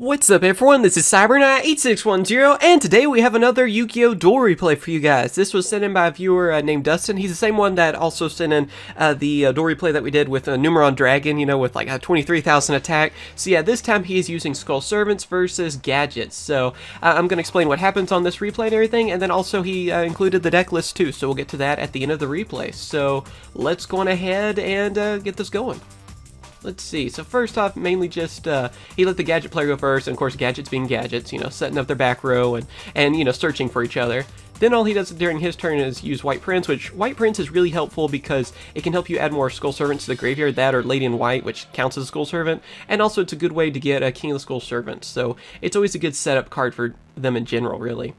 What's up everyone, this is CyberKnight 8610, and today we have another Yugioh duel replay for you guys. This was sent in by a viewer named Dustin. He's the same one that also sent in the duel replay that we did with Numeron Dragon, you know, with like a 23,000 attack. So yeah, this time he is using Skull Servants versus Gadgets. So I'm going to explain what happens on this replay and everything, and then also he included the deck list too, so we'll get to that at the end of the replay. So let's go on ahead and get this going. Let's see, so first off, mainly just, he let the Gadget player go first, and of course Gadgets being Gadgets, you know, setting up their back row and you know, searching for each other. Then all he does during his turn is use White Prince, which White Prince is really helpful because it can help you add more Skull Servants to the graveyard, that or Lady in White, which counts as a Skull Servant, and also it's a good way to get a King of the Skull Servants, so it's always a good setup card for them in general, really.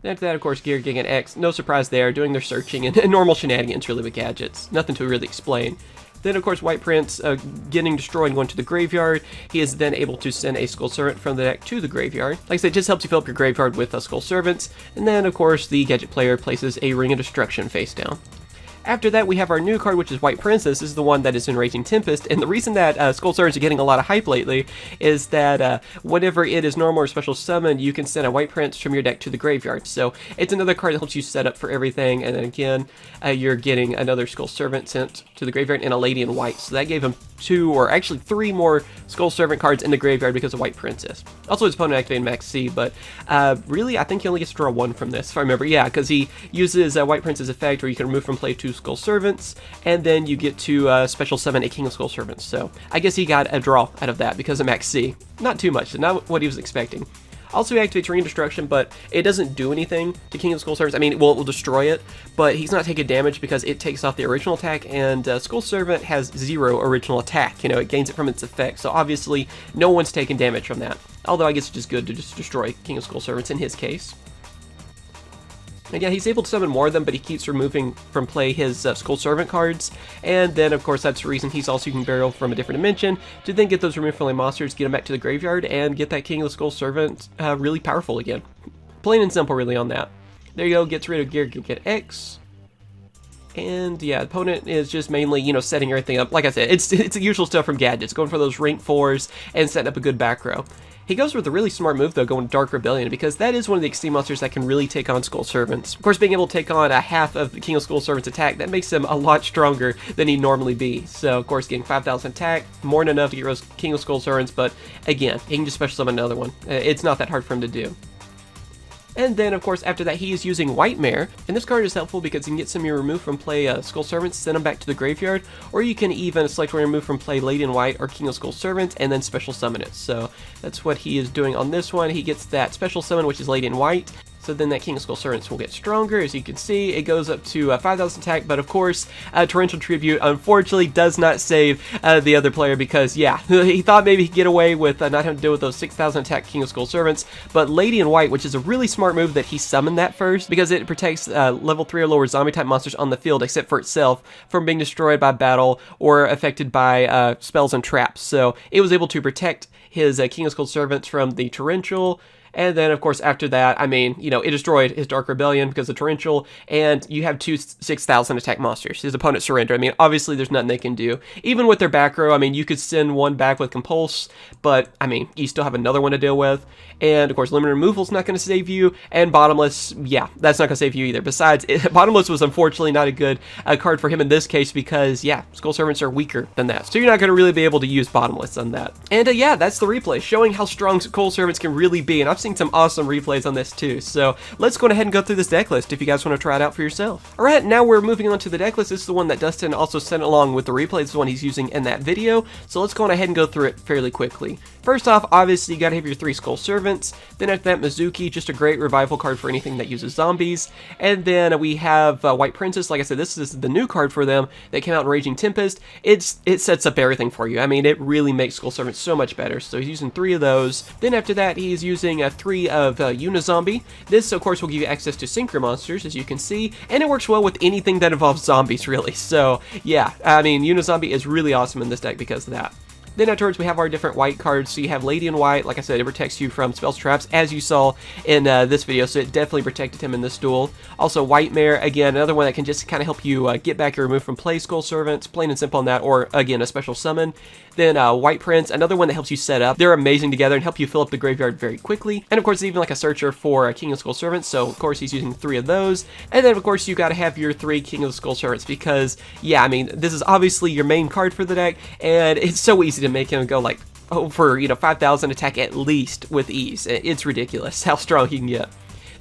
After that, of course, Gear, Gig, and X, no surprise there, doing their searching and normal shenanigans, really, with Gadgets. Nothing to really explain. Then, of course, White Prince getting destroyed and going to the graveyard. He is then able to send a Skull Servant from the deck to the graveyard. Like I said, it just helps you fill up your graveyard with Skull Servants. And then, of course, the Gadget player places a Ring of Destruction face down. After that, we have our new card, which is White Princess. This is the one that is in Raging Tempest, and the reason that Skull Servants are getting a lot of hype lately is that whenever it is normal or special summon, you can send a White Prince from your deck to the graveyard. So it's another card that helps you set up for everything, and then again, you're getting another Skull Servant sent to the graveyard and a Lady in White. So that gave him 2, or actually 3 more Skull Servant cards in the graveyard because of White Princess. Also, his opponent activated Max C, but really, I think he only gets to draw 1 from this, if I remember. Yeah, because he uses White Prince's effect where you can remove from play 2 Skull Servants, and then you get to special summon a King of Skull Servants. So I guess he got a draw out of that because of Max C. Not too much, not what he was expecting. Also, he activates Ring of Destruction, but it doesn't do anything to King of Skull Servants. I mean, well, it will destroy it, but he's not taking damage because it takes off the original attack, and Skull Servant has 0 original attack. You know, it gains it from its effect, so obviously no one's taking damage from that. Although I guess it's just good to just destroy King of Skull Servants in his case. And yeah, he's able to summon more of them, but he keeps removing from play his Skull Servant cards. And then, of course, that's the reason he's also using Burial from a different dimension to then get those removed from play monsters, get them back to the graveyard, and get that King of the Skull Servant really powerful again. Plain and simple, really, on that. There you go, gets rid of Gear, get X. And yeah, opponent is just mainly, you know, setting everything up. Like I said, it's the usual stuff from Gadgets, going for those rank 4s and setting up a good back row. He goes with a really smart move, though, going Dark Rebellion, because that is one of the Extreme monsters that can really take on Skull Servants. Of course, being able to take on a half of the King of Skull Servants' attack, that makes him a lot stronger than he'd normally be. So, of course, getting 5,000 attack, more than enough to get rid of King of Skull Servants, but again, he can just special summon another one. It's not that hard for him to do. And then, of course, after that, he is using White Mare, and this card is helpful because you can get some of your removed from play Skull Servants, send them back to the graveyard, or you can even select one removed from play Lady in White or King of Skull Servants, and then special summon it. So that's what he is doing on this one. He gets that special summon, which is Lady in White. So then that King of Skull Servants will get stronger. As you can see, it goes up to 5,000 attack, but of course, Torrential Tribute unfortunately does not save the other player because, yeah, he thought maybe he'd get away with not having to deal with those 6,000 attack King of Skull Servants, but Lady in White, which is a really smart move that he summoned that first, because it protects level 3 or lower zombie-type monsters on the field, except for itself, from being destroyed by battle or affected by spells and traps. So it was able to protect his King of Skull Servants from the Torrential. And then, of course, after that, I mean, you know, it destroyed his Dark Rebellion because of Torrential, and you have 2 6,000 attack monsters. His opponent surrendered. I mean, obviously, there's nothing they can do. Even with their back row, I mean, you could send one back with Compulse, but, I mean, you still have another one to deal with. And, of course, Limited Removal's not going to save you, and Bottomless, yeah, that's not going to save you either. Besides, Bottomless was unfortunately not a good card for him in this case because, yeah, Skull Servants are weaker than that. So you're not going to really be able to use Bottomless on that. And, yeah, that's the replay, showing how strong Skull Servants can really be, and I've seen some awesome replays on this too. So let's go ahead and go through this deck list if you guys want to try it out for yourself. Alright, now we're moving on to the deck list. This is the one that Dustin also sent along with the replay. This is the one he's using in that video. So let's go on ahead and go through it fairly quickly. First off, obviously you gotta have your 3 Skull Servants. Then after that, Mizuki, just a great revival card for anything that uses zombies. And then we have White Princess. Like I said, this is the new card for them that came out in Raging Tempest. It sets up everything for you. I mean, it really makes Skull Servants so much better. So he's using 3 of those. Then after that, he's using 3 of Unizombie. This, of course, will give you access to Synchro monsters, as you can see, and it works well with anything that involves zombies, really. So, yeah, I mean, Unizombie is really awesome in this deck because of that. Then afterwards we have our different white cards. So you have Lady in White. Like I said, it protects you from spells, traps, as you saw in this video. So it definitely protected him in this duel. Also White Mare, again, another one that can just kind of help you get back your remove from play Skull Servants, plain and simple on that, or again, a special summon. Then White Prince, another one that helps you set up. They're amazing together and help you fill up the graveyard very quickly. And of course, even like a searcher for King of Skull Servants. So of course, he's using 3 of those. And then of course, you got to have your 3 King of Skull Servants because, yeah, I mean, this is obviously your main card for the deck, and it's so easy to make him go like over, 5,000 attack at least with ease. It's ridiculous how strong he can get.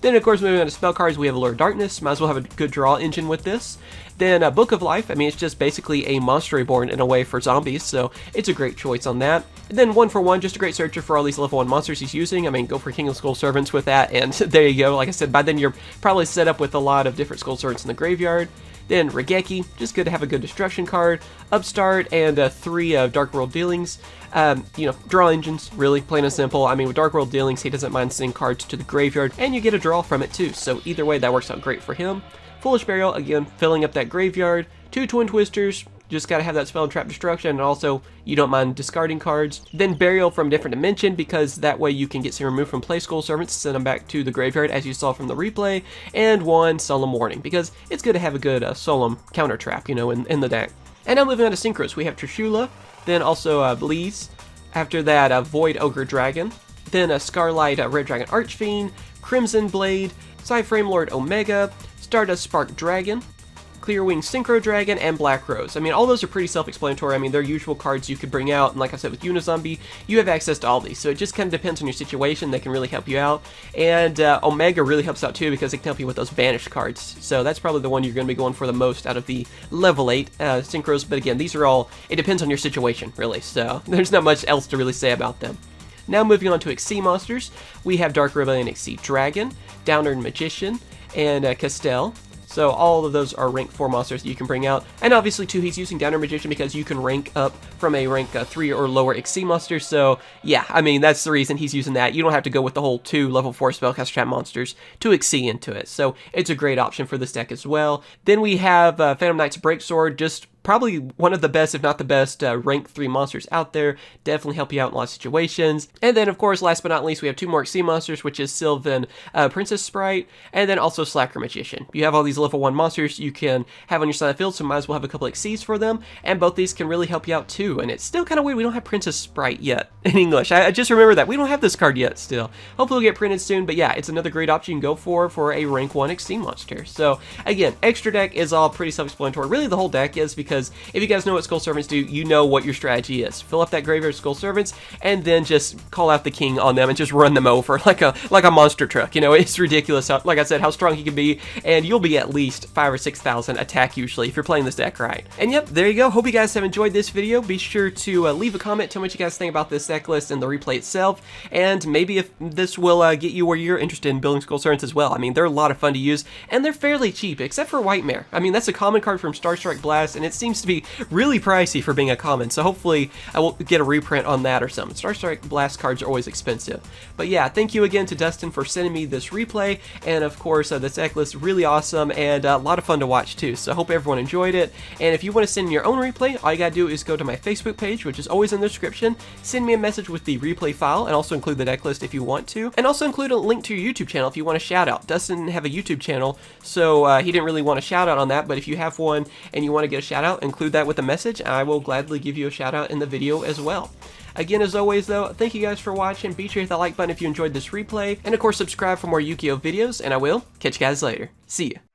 Then, of course, moving on to spell cards, we have Allure of Darkness. Might as well have a good draw engine with this. Then Book of Life. I mean, it's just basically a Monster Reborn in a way for zombies, so it's a great choice on that. And then 1 for 1, just a great searcher for all these level 1 monsters he's using. I mean, go for King of Skull Servants with that, and there you go. Like I said, by then you're probably set up with a lot of different Skull Servants in the graveyard. Then Regeki, just good to have a good destruction card. Upstart, and 3 Dark World Dealings. Draw engines, really, plain and simple. I mean, with Dark World Dealings, he doesn't mind sending cards to the graveyard, and you get a draw from it too. So either way, that works out great for him. Foolish Burial, again, filling up that graveyard. 2 Twin Twisters, just gotta have that spell and trap destruction, and also you don't mind discarding cards. Then Burial from Different Dimension, because that way you can get some removed from play Skull Servants, send them back to the graveyard as you saw from the replay. And 1 Solemn Warning, because it's good to have a good Solemn counter trap, in the deck. And now moving on to Synchros, we have Trishula, then also Bleeze. After that, Void Ogre Dragon, then Scarlight Red Dragon Archfiend, Crimson Blade, Psyframe Lord Omega, Stardust Spark Dragon, Clearwing Synchro Dragon, and Black Rose. I mean, all those are pretty self-explanatory. I mean, they're usual cards you could bring out, and like I said, with Unizombie, you have access to all these, so it just kind of depends on your situation. They can really help you out, and Omega really helps out too, because it can help you with those banished cards, so that's probably the one you're going to be going for the most out of the level 8 Synchros, but again, these are all, it depends on your situation, really, so there's not much else to really say about them. Now moving on to Xyz monsters, we have Dark Rebellion Xyz Dragon, Downer Magician, and Castell. So all of those are rank 4 monsters that you can bring out. And obviously too, he's using Downer Magician because you can rank up from a rank 3 or lower Xyz monster. So yeah, I mean, that's the reason he's using that. You don't have to go with the whole 2 level 4 spellcaster trap monsters to Xyz into it. So it's a great option for this deck as well. Then we have Phantom Knight's Breaksword, just probably one of the best, if not the best, rank 3 monsters out there. Definitely help you out in a lot of situations. And then, of course, last but not least, we have 2 more Xyz monsters, which is Sylvan Princess Sprite, and then also Slacker Magician. You have all these level 1 monsters you can have on your side of the field, so might as well have a couple of Xyz for them, and both these can really help you out too. And it's still kind of weird we don't have Princess Sprite yet in English. I just remember that. We don't have this card yet still. Hopefully it'll get printed soon, but yeah, it's another great option you can go for a rank 1 Xyz monster. So again, extra deck is all pretty self-explanatory. Really, the whole deck is, because if you guys know what Skull Servants do, you know what your strategy is. Fill up that graveyard of Skull Servants, and then just call out the king on them and just run them over like a monster truck. It's ridiculous how, like I said, how strong he can be, and you'll be at least 5,000 or 6,000 attack usually if you're playing this deck right. And yep, there you go. Hope you guys have enjoyed this video. Be sure to leave a comment, tell me what you guys think about this deck list and the replay itself, and maybe if this will get you where you're interested in building Skull Servants as well. I mean, they're a lot of fun to use, and they're fairly cheap, except for White Mare. I mean, that's a common card from Star Strike Blast, and it seems to be really pricey for being a common, so hopefully I will get a reprint on that or something. Star Strike Blast cards are always expensive. But yeah, thank you again to Dustin for sending me this replay, and of course this deck list really awesome and a lot of fun to watch too, so I hope everyone enjoyed it. And if you want to send me your own replay, all you gotta do is go to my Facebook page, which is always in the description, send me a message with the replay file, and also include the deck list if you want to, and also include a link to your YouTube channel if you want a shout out. Dustin didn't have a YouTube channel, so he didn't really want a shout out on that, but if you have one and you want to get a shout out, include that with a message, and I will gladly give you a shout out in the video as well. Again, as always though, thank you guys for watching. Be sure to hit that like button if you enjoyed this replay, and of course subscribe for more Yugioh videos, and I will catch you guys later. See ya.